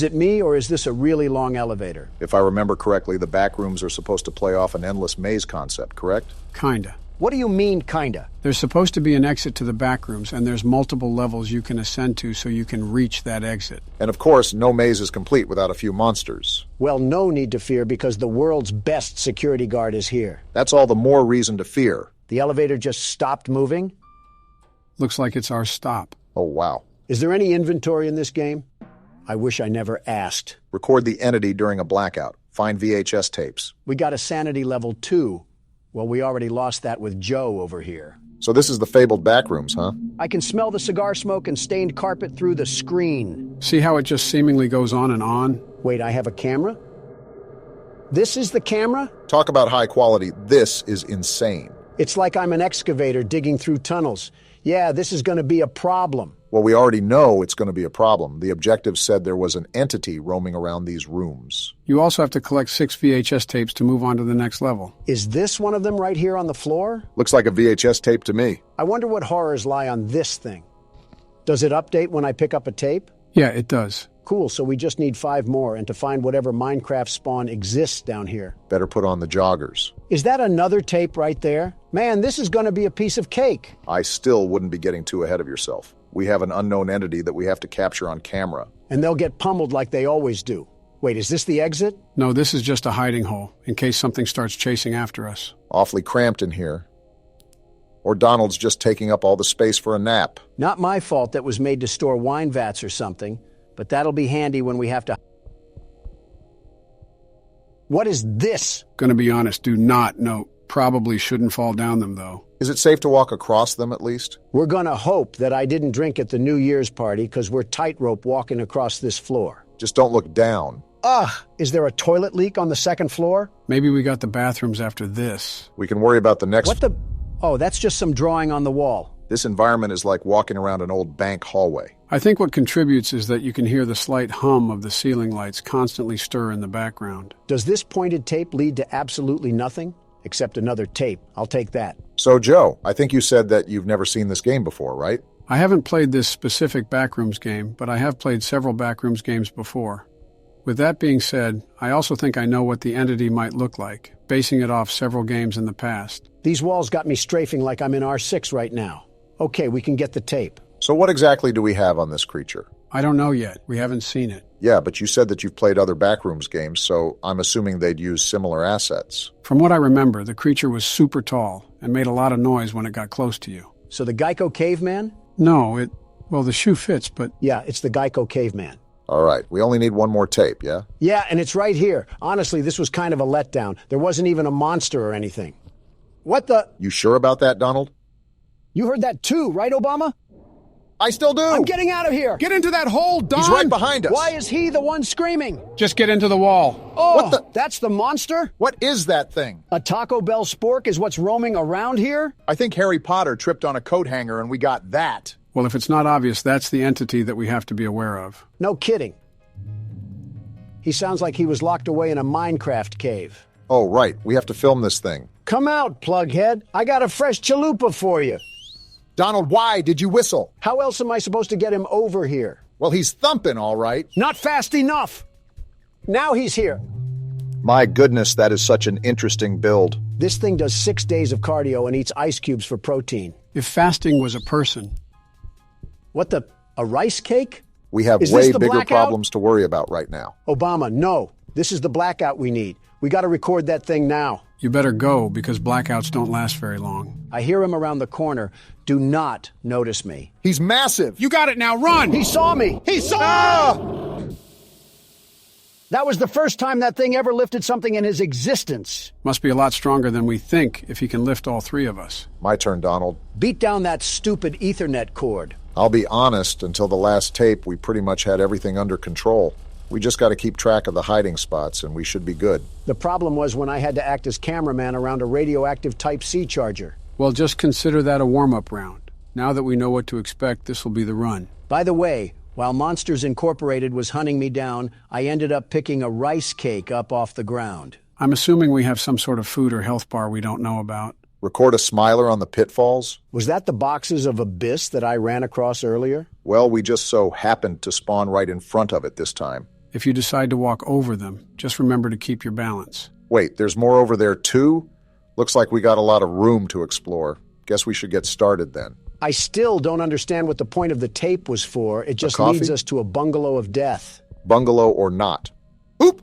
Is it me, or is this a really long elevator? If I remember correctly, the backrooms are supposed to play off an endless maze concept, correct? Kinda. What do you mean, kinda? There's supposed to be an exit to the backrooms, and there's multiple levels you can ascend to so you can reach that exit. And of course, no maze is complete without a few monsters. Well, no need to fear because the world's best security guard is here. That's all the more reason to fear. The elevator just stopped moving? Looks like it's our stop. Oh, wow. Is there any inventory in this game? I wish I never asked. Record the entity during a blackout. Find VHS tapes. We got a sanity level 2. Well, we already lost that with Joe over here. So this is the fabled backrooms, huh? I can smell the cigar smoke and stained carpet through the screen. See how it just seemingly goes on and on? Wait, I have a camera? This is the camera? Talk about high quality. This is insane. It's like I'm an excavator digging through tunnels. Yeah, this is going to be a problem. Well, we already know it's going to be a problem. The objective said there was an entity roaming around these rooms. You also have to collect 6 VHS tapes to move on to the next level. Is this one of them right here on the floor? Looks like a VHS tape to me. I wonder what horrors lie on this thing. Does it update when I pick up a tape? Yeah, it does. Cool, so we just need 5 more and to find whatever Minecraft spawn exists down here. Better put on the joggers. Is that another tape right there? Man, this is going to be a piece of cake. I still wouldn't be getting too ahead of yourself. We have an unknown entity that we have to capture on camera. And they'll get pummeled like they always do. Wait, is this the exit? No, this is just a hiding hole, in case something starts chasing after us. Awfully cramped in here. Or Donald's just taking up all the space for a nap. Not my fault that was made to store wine vats or something, but that'll be handy when we have to... What is this? Gonna be honest, do not know. Probably shouldn't fall down them, though. Is it safe to walk across them, at least? We're gonna hope that I didn't drink at the New Year's party because we're tightrope walking across this floor. Just don't look down. Ugh! Is there a toilet leak on the second floor? Maybe we got the bathrooms after this. We can worry about the next... What the... Oh, that's just some drawing on the wall. This environment is like walking around an old bank hallway. I think what contributes is that you can hear the slight hum of the ceiling lights constantly stir in the background. Does this pointed tape lead to absolutely nothing? Except another tape. I'll take that. So, Joe, I think you said that you've never seen this game before, right? I haven't played this specific Backrooms game, but I have played several Backrooms games before. With that being said, I also think I know what the entity might look like, basing it off several games in the past. These walls got me strafing like I'm in R6 right now. Okay, we can get the tape. So what exactly do we have on this creature? I don't know yet. We haven't seen it. Yeah, but you said that you've played other Backrooms games, so I'm assuming they'd use similar assets. From what I remember, the creature was super tall and made a lot of noise when it got close to you. So the Geico Caveman? No, well, the shoe fits, but... Yeah, it's the Geico Caveman. All right, we only need one more tape, yeah? Yeah, and it's right here. Honestly, this was kind of a letdown. There wasn't even a monster or anything. What the... You sure about that, Donald? You heard that too, right, Obama? I still do! I'm getting out of here! Get into that hole, Don! He's right behind us! Why is he the one screaming? Just get into the wall. Oh, What the- that's the monster? What is that thing? A Taco Bell spork is what's roaming around here? I think Harry Potter tripped on a coat hanger and we got that. Well, if it's not obvious, that's the entity that we have to be aware of. No kidding. He sounds like he was locked away in a Minecraft cave. Oh, right, we have to film this thing. Come out, plughead. I got a fresh chalupa for you. Donald, why did you whistle? How else am I supposed to get him over here? Well, he's thumping, all right. Not fast enough. Now he's here. My goodness, that is such an interesting build. This thing does 6 days of cardio and eats ice cubes for protein. If fasting was a person... What the... a rice cake? We have Is way this the bigger blackout? problems to worry about right now. Obama, no. This is the blackout we need. We got to record that thing now. You better go, because blackouts don't last very long. I hear him around the corner. Do not notice me. He's massive. You got it now, run! He saw me! He saw me! That was the first time that thing ever lifted something in his existence. Must be a lot stronger than we think if he can lift all 3 of us. My turn, Donald. Beat down that stupid Ethernet cord. I'll be honest, until the last tape, we pretty much had everything under control. We just got to keep track of the hiding spots, and we should be good. The problem was when I had to act as cameraman around a radioactive Type-C charger. Well, just consider that a warm-up round. Now that we know what to expect, this will be the run. By the way, while Monsters Incorporated was hunting me down, I ended up picking a rice cake up off the ground. I'm assuming we have some sort of food or health bar we don't know about. Record a smiler on the pitfalls? Was that the boxes of abyss that I ran across earlier? Well, we just so happened to spawn right in front of it this time. If you decide to walk over them, just remember to keep your balance. Wait, there's more over there too? Looks like we got a lot of room to explore. Guess we should get started then. I still don't understand what the point of the tape was for. It just leads us to a bungalow of death. Bungalow or not. Oop!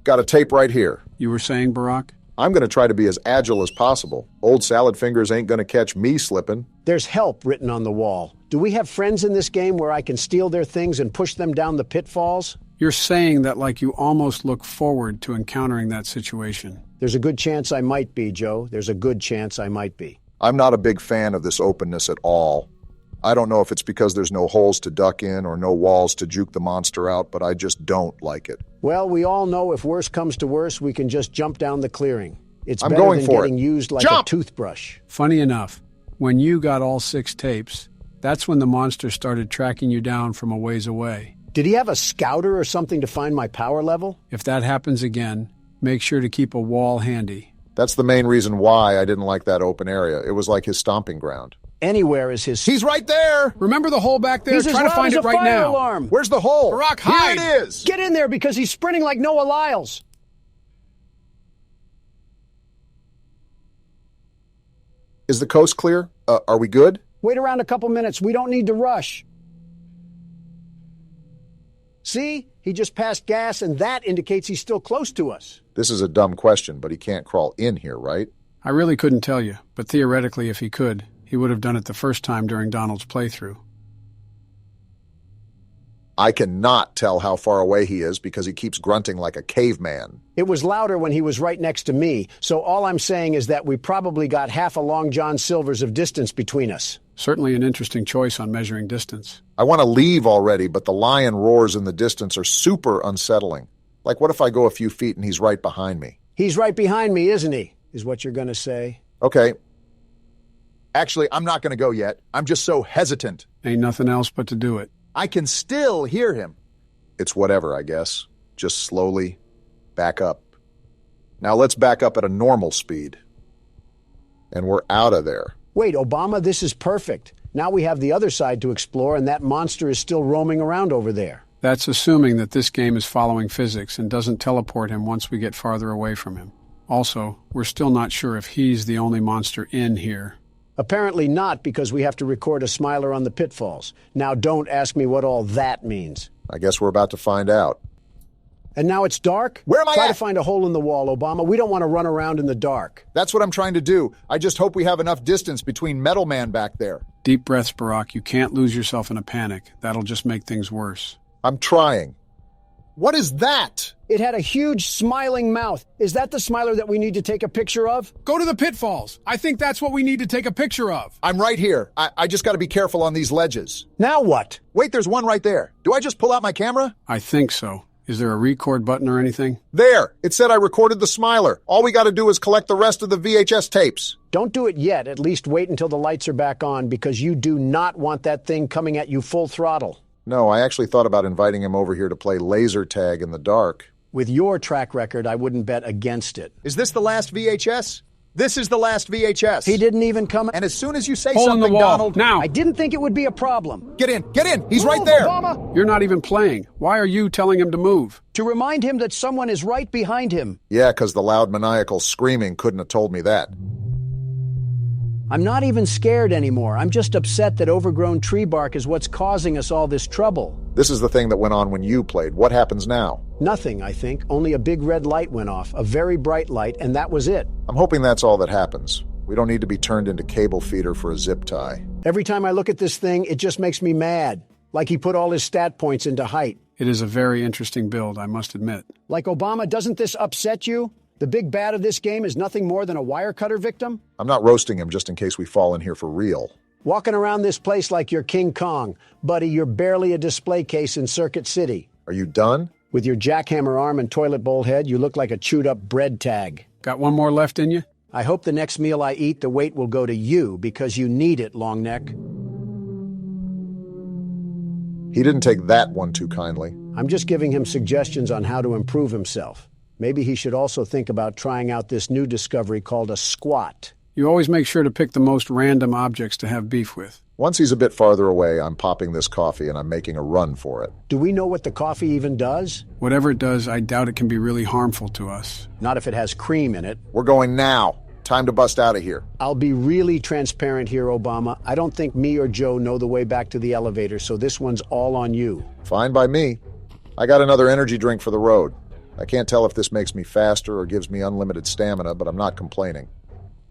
Got a tape right here. You were saying, Barack? I'm going to try to be as agile as possible. Old salad fingers ain't going to catch me slipping. There's help written on the wall. Do we have friends in this game where I can steal their things and push them down the pitfalls? You're saying that like you almost look forward to encountering that situation. There's a good chance I might be, Joe. There's a good chance I might be. I'm not a big fan of this openness at all. I don't know if it's because there's no holes to duck in or no walls to juke the monster out, but I just don't like it. Well, we all know if worse comes to worse, we can just jump down the clearing. It's I'm better going than for getting it. used like Jump! a toothbrush. Funny enough, when you got all 6 tapes, that's when the monster started tracking you down from a ways away. Did he have a scouter or something to find my power level? If that happens again, make sure to keep a wall handy. That's the main reason why I didn't like that open area. It was like his stomping ground. Anywhere is his... He's right there! Remember the hole back there? He's as Try to loud find as it a right fire now. alarm. Where's the hole? Barack, hide! Here it is! Get in there because he's sprinting like Noah Lyles. Is the coast clear? Are we good? Wait around a couple minutes. We don't need to rush. See? He just passed gas, and that indicates he's still close to us. This is a dumb question, but he can't crawl in here, right? I really couldn't tell you, but theoretically, if he could, he would have done it the first time during Donald's playthrough. I cannot tell how far away he is because he keeps grunting like a caveman. It was louder when he was right next to me, so all I'm saying is that we probably got half a Long John Silver's of distance between us. Certainly an interesting choice on measuring distance. I want to leave already, but the lion roars in the distance are super unsettling. Like, what if I go a few feet and he's right behind me? He's right behind me, isn't he? Is what you're going to say. Okay. Actually, I'm not going to go yet. I'm just so hesitant. Ain't nothing else but to do it. I can still hear him. It's whatever, I guess. Just slowly back up. Now let's back up at a normal speed. And we're out of there. Wait, Obama, this is perfect. Now we have the other side to explore, and that monster is still roaming around over there. That's assuming that this game is following physics and doesn't teleport him once we get farther away from him. Also, we're still not sure if he's the only monster in here. Apparently not, because we have to record a smiler on the pitfalls. Now don't ask me what all that means. I guess we're about to find out. And now it's dark? Where am I Try at? to find a hole in the wall, Obama. We don't want to run around in the dark. That's what I'm trying to do. I just hope we have enough distance between Metal Man back there. Deep breaths, Barack. You can't lose yourself in a panic. That'll just make things worse. I'm trying. What is that? It had a huge smiling mouth. Is that the smiler that we need to take a picture of? Go to the pitfalls. I think that's what we need to take a picture of. I'm right here. I just got to be careful on these ledges. Now what? Wait, there's one right there. Do I just pull out my camera? I think so. Is there a record button or anything? There! It said I recorded the smiler. All we got to do is collect the rest of the VHS tapes. Don't do it yet. At least wait until the lights are back on, because you do not want that thing coming at you full throttle. No, I actually thought about inviting him over here to play laser tag in the dark. With your track record, I wouldn't bet against it. Is this the last VHS? This is the last VHS. He didn't even come. And as soon as you say Hole in the something, wall. Donald... Now! I didn't think it would be a problem. Get in! Get in! He's right Move, there! Obama! You're not even playing. Why are you telling him to move? To remind him that someone is right behind him. Yeah, because the loud maniacal screaming couldn't have told me that. I'm not even scared anymore. I'm just upset that overgrown tree bark is what's causing us all this trouble. This is the thing that went on when you played. What happens now? Nothing, I think. Only a big red light went off, a very bright light, and that was it. I'm hoping that's all that happens. We don't need to be turned into cable feeder for a zip tie. Every time I look at this thing, it just makes me mad. Like he put all his stat points into height. It is a very interesting build, I must admit. Like Obama, doesn't this upset you? The big bad of this game is nothing more than a wire cutter victim? I'm not roasting him just in case we fall in here for real. Walking around this place like you're King Kong. Buddy, you're barely a display case in Circuit City. Are you done? With your jackhammer arm and toilet bowl head, you look like a chewed-up bread tag. Got one more left in you? I hope the next meal I eat, the weight will go to you, because you need it, long neck. He didn't take that one too kindly. I'm just giving him suggestions on how to improve himself. Maybe he should also think about trying out this new discovery called a squat. You always make sure to pick the most random objects to have beef with. Once he's a bit farther away, I'm popping this coffee and I'm making a run for it. Do we know what the coffee even does? Whatever it does, I doubt it can be really harmful to us. Not if it has cream in it. We're going now. Time to bust out of here. I'll be really transparent here, Obama. I don't think me or Joe know the way back to the elevator, so this one's all on you. Fine by me. I got another energy drink for the road. I can't tell if this makes me faster or gives me unlimited stamina, but I'm not complaining.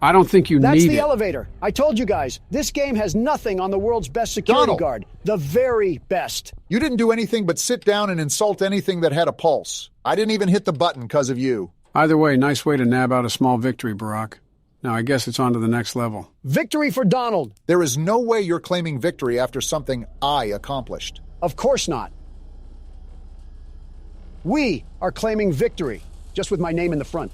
I don't think you That's need the it. elevator. I told you guys, this game has nothing on the world's best security Donald! guard. The very best. You didn't do anything but sit down and insult anything that had a pulse. I didn't even hit the button because of you. Either way, nice way to nab out a small victory, Barack. Now I guess it's on to the next level. Victory for Donald. There is no way you're claiming victory after something I accomplished. Of course not. We are claiming victory, just with my name in the front.